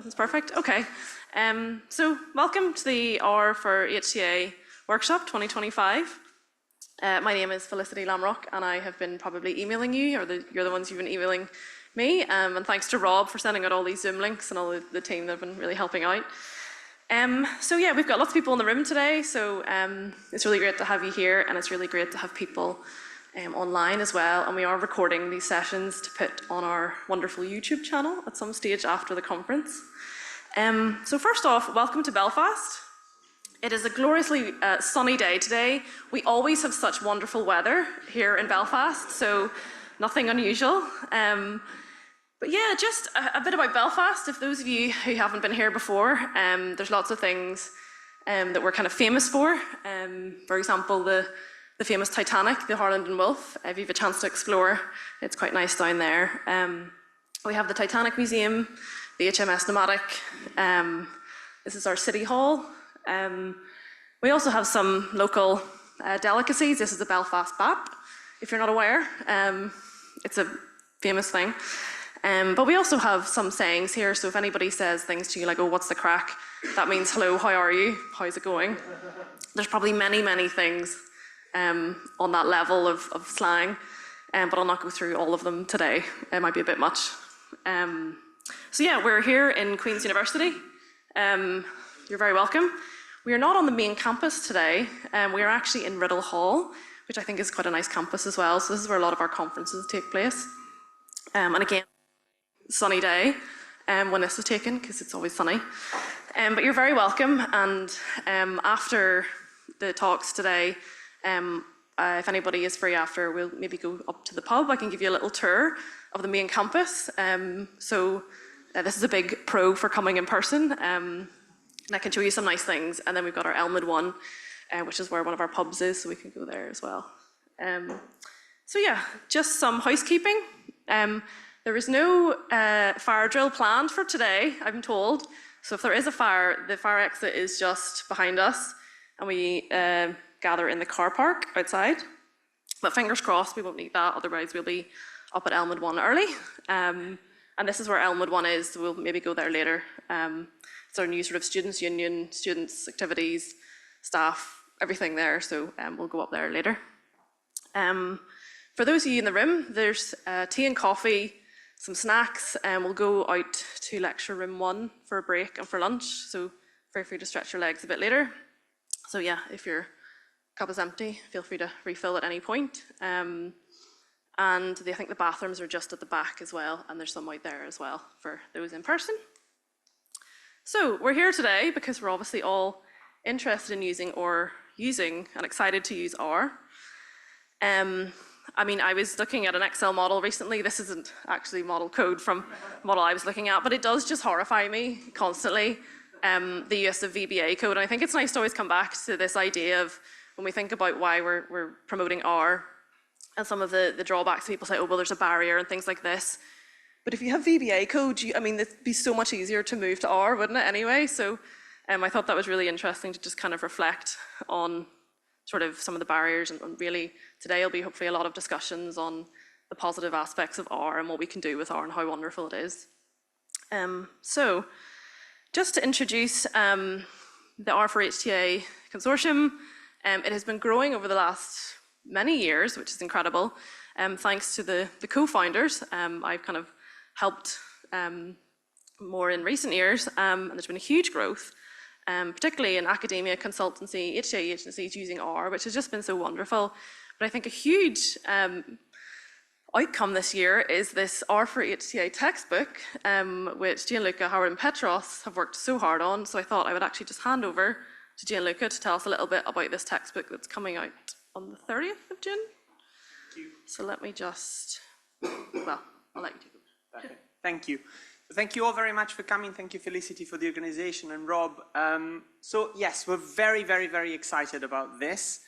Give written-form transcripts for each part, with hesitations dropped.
This is perfect. Okay. So welcome to the R-HTA workshop 2025. My name is Felicity Lamrock, and I have been probably emailing you, or you're the ones who've been emailing me. And thanks to Rob for sending out all these Zoom links and all the team that have been really helping out. So yeah, we've got lots of people in the room today, so it's really great to have you here, and it's really great to have people online as well. And we are recording these sessions to put on our wonderful YouTube channel at some stage after the conference. So first off, welcome to Belfast. It is a gloriously sunny day today. We always have such wonderful weather here in Belfast, so nothing unusual. But yeah, just a bit about Belfast. If those of you who haven't been here before, there's lots of things that we're kind of famous for. For example, the famous Titanic, the Harland and Wolff. If you have a chance to explore, it's quite nice down there. We have the Titanic Museum, the HMS Pneumatic. This is our City Hall. We also have some local delicacies. This is the Belfast Bap, if you're not aware. It's a famous thing. But we also have some sayings here, so if anybody says things to you like, oh, what's the crack? That means, hello, how are you? How's it going? There's probably many, many things on that level of slang, but I'll not go through all of them today. It might be a bit much. So yeah, we're here in Queen's University. You're very welcome. We are not on the main campus today. We are actually in Riddle Hall, which I think is quite a nice campus as well. So this is where a lot of our conferences take place. And again, sunny day when this is taken, because it's always sunny. But you're very welcome. And after the talks today, if anybody is free after, we'll maybe go up to the pub. I can give you a little tour of the main campus. This is a big pro for coming in person. And I can show you some nice things. And then we've got our Elmwood one, which is where one of our pubs is, so we can go there as well. So yeah, just some housekeeping. There is no fire drill planned for today, I'm told. So if there is a fire, the fire exit is just behind us, and we gather in the car park outside. But fingers crossed, we won't need that, otherwise we'll be up at Elmwood 1 early. And this is where Elmwood 1 is, so we'll maybe go there later. It's our new sort of students' union, students' activities, staff, everything there, so we'll go up there later. For those of you in the room, there's tea and coffee, some snacks, and we'll go out to lecture room 1 for a break and for lunch, so feel free to stretch your legs a bit later. So yeah, if your cup is empty, feel free to refill at any point. And I think the bathrooms are just at the back as well, and there's some out there as well for those in person. So we're here today because we're obviously all interested in using and excited to use R. I mean, I was looking at an Excel model recently. This isn't actually model code from the model I was looking at, but it does just horrify me constantly, the use of VBA code. And I think it's nice to always come back to this idea of when we think about why we're promoting R and some of the drawbacks, people say, oh, well, there's a barrier and things like this. But if you have VBA code, it'd be so much easier to move to R, wouldn't it, anyway? So I thought that was really interesting to just kind of reflect on sort of some of the barriers, and really today will be hopefully a lot of discussions on the positive aspects of R and what we can do with R and how wonderful it is. So just to introduce the R-HTA consortium, it has been growing over the last many years, which is incredible, thanks to the co-founders. I've kind of helped more in recent years, and there's been a huge growth. Particularly in academia, consultancy, HTA agencies using R, which has just been so wonderful. But I think a huge outcome this year is this R-HTA textbook, which Gianluca, Howard, and Petros have worked so hard on. So I thought I would actually just hand over to Gianluca to tell us a little bit about this textbook that's coming out on the 30th of June. Thank you. So let me just, well, I'll let you take over. Okay. Thank you. Thank you all very much for coming. Thank you, Felicity, for the organization, and Rob. So yes, we're very, very, very excited about this.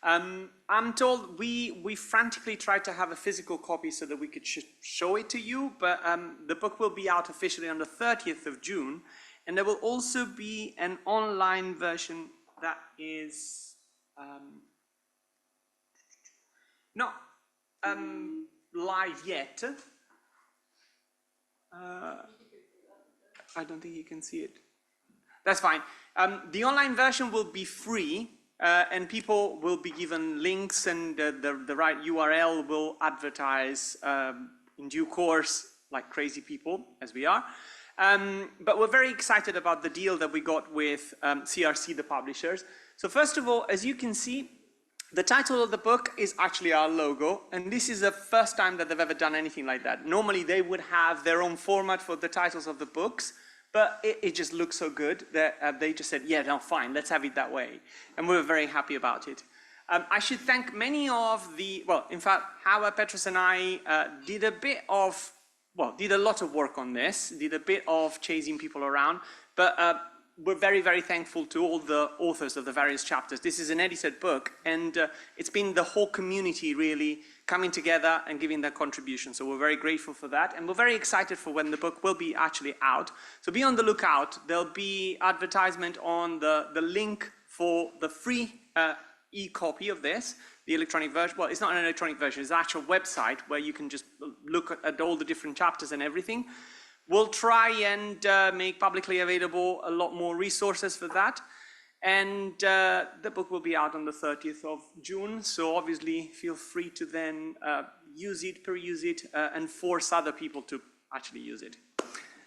I'm told we frantically tried to have a physical copy so that we could show it to you, but the book will be out officially on the 30th of June, and there will also be an online version that is not live yet. I don't think you can see it. That's fine. The online version will be free, and people will be given links, and the right URL will advertise in due course, like crazy people, as we are. But we're very excited about the deal that we got with CRC, the publishers. So first of all, as you can see, the title of the book is actually our logo, and this is the first time that they've ever done anything like that. Normally they would have their own format for the titles of the books, but it just looks so good that they just said, yeah, no, fine, let's have it that way. And we were very happy about it. I should thank many of the, well, in fact, Howard, Petrus, and I did a lot of work on this, did a bit of chasing people around, but we're very, very thankful to all the authors of the various chapters. This is an edited book, and it's been the whole community really coming together and giving their contribution. So we're very grateful for that, and we're very excited for when the book will be actually out. So be on the lookout. There'll be advertisement on the link for the free e-copy of this, the electronic version. Well, it's not an electronic version, it's an actual website where you can just look at all the different chapters and everything. We'll try and make publicly available a lot more resources for that. And the book will be out on the 30th of June. So obviously feel free to then use it, peruse it, and force other people to actually use it.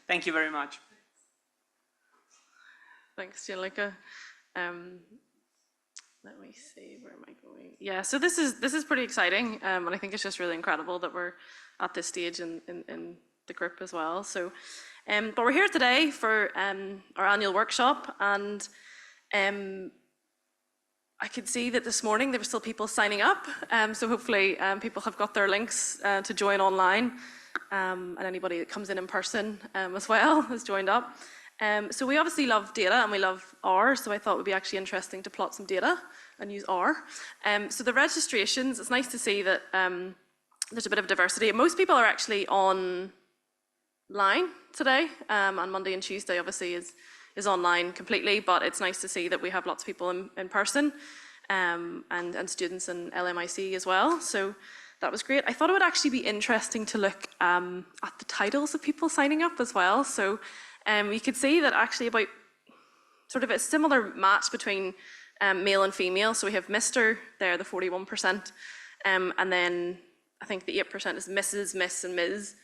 Thank you very much. Thanks, Gianluca. Let me see, where am I going? Yeah, so this is pretty exciting, and I think it's just really incredible that we're at this stage in the group as well. So, but we're here today for our annual workshop, and I could see that this morning there were still people signing up, so hopefully people have got their links to join online, and anybody that comes in person as well has joined up. So we obviously love data and we love R, so I thought it would be actually interesting to plot some data and use R. So the registrations, it's nice to see that there's a bit of diversity. Most people are actually online today, and Monday and Tuesday obviously is online completely, but it's nice to see that we have lots of people in person, and students in LMIC as well. So that was great. I thought it would actually be interesting to look at the titles of people signing up as well. So you could see that actually about sort of a similar match between male and female. So we have Mr. there, the 41%, and then I think the 8% is Mrs., Miss, and Ms.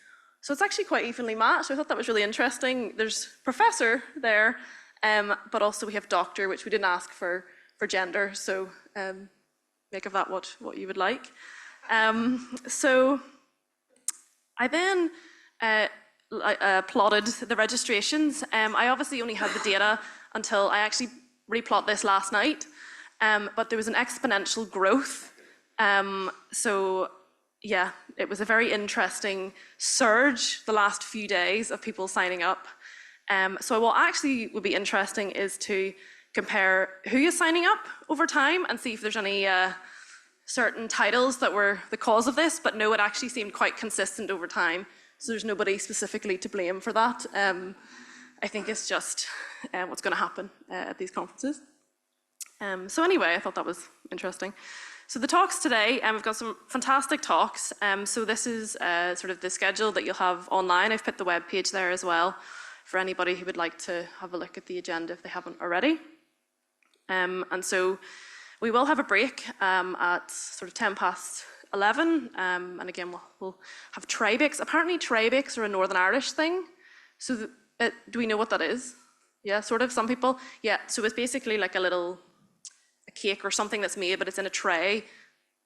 So it's actually quite evenly matched. I thought that was really interesting. There's Professor there, but also we have Doctor, which we didn't ask for gender. So make of that what you would like. So I then plotted the registrations. I obviously only had the data until I actually replot this last night, but there was an exponential growth. So yeah, it was a very interesting surge the last few days of people signing up. So what actually would be interesting is to compare who is signing up over time and see if there's any certain titles that were the cause of this, but no, it actually seemed quite consistent over time. So there's nobody specifically to blame for that. I think it's just what's going to happen at these conferences. So anyway, I thought that was interesting. So the talks today, we've got some fantastic talks. So this is sort of the schedule that you'll have online. I've put the web page there as well for anybody who would like to have a look at the agenda if they haven't already. And so we will have a break at sort of 11:10. And again, we'll have tray bakes. Apparently tray bakes are a Northern Irish thing. So do we know what that is? Yeah, sort of, some people. Yeah, so it's basically like a cake or something that's made, but it's in a tray.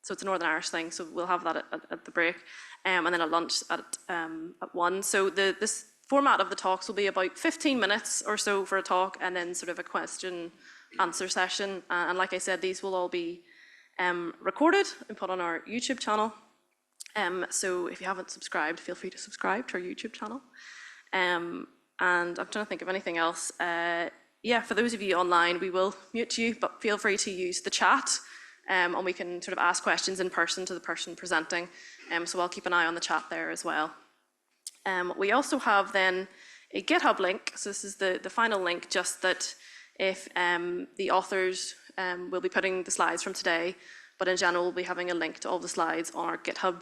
So it's a Northern Irish thing. So we'll have that at the break. And then at lunch at 1. So this format of the talks will be about 15 minutes or so for a talk, and then sort of a question answer session. And like I said, these will all be recorded and put on our YouTube channel. So if you haven't subscribed, feel free to subscribe to our YouTube channel. And I'm trying to think of anything else. Yeah, for those of you online, we will mute you, but feel free to use the chat, and we can sort of ask questions in person to the person presenting. So I'll keep an eye on the chat there as well. We also have then a GitHub link. So this is the final link, just that if the authors will be putting the slides from today, but in general, we'll be having a link to all the slides on our GitHub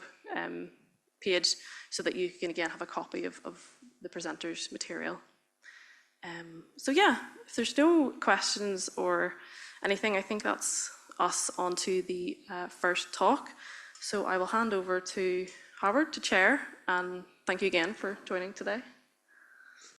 page so that you can again have a copy of the presenter's material. So yeah, if there's no questions or anything, I think that's us onto the first talk. So I will hand over to Howard to chair, and thank you again for joining today.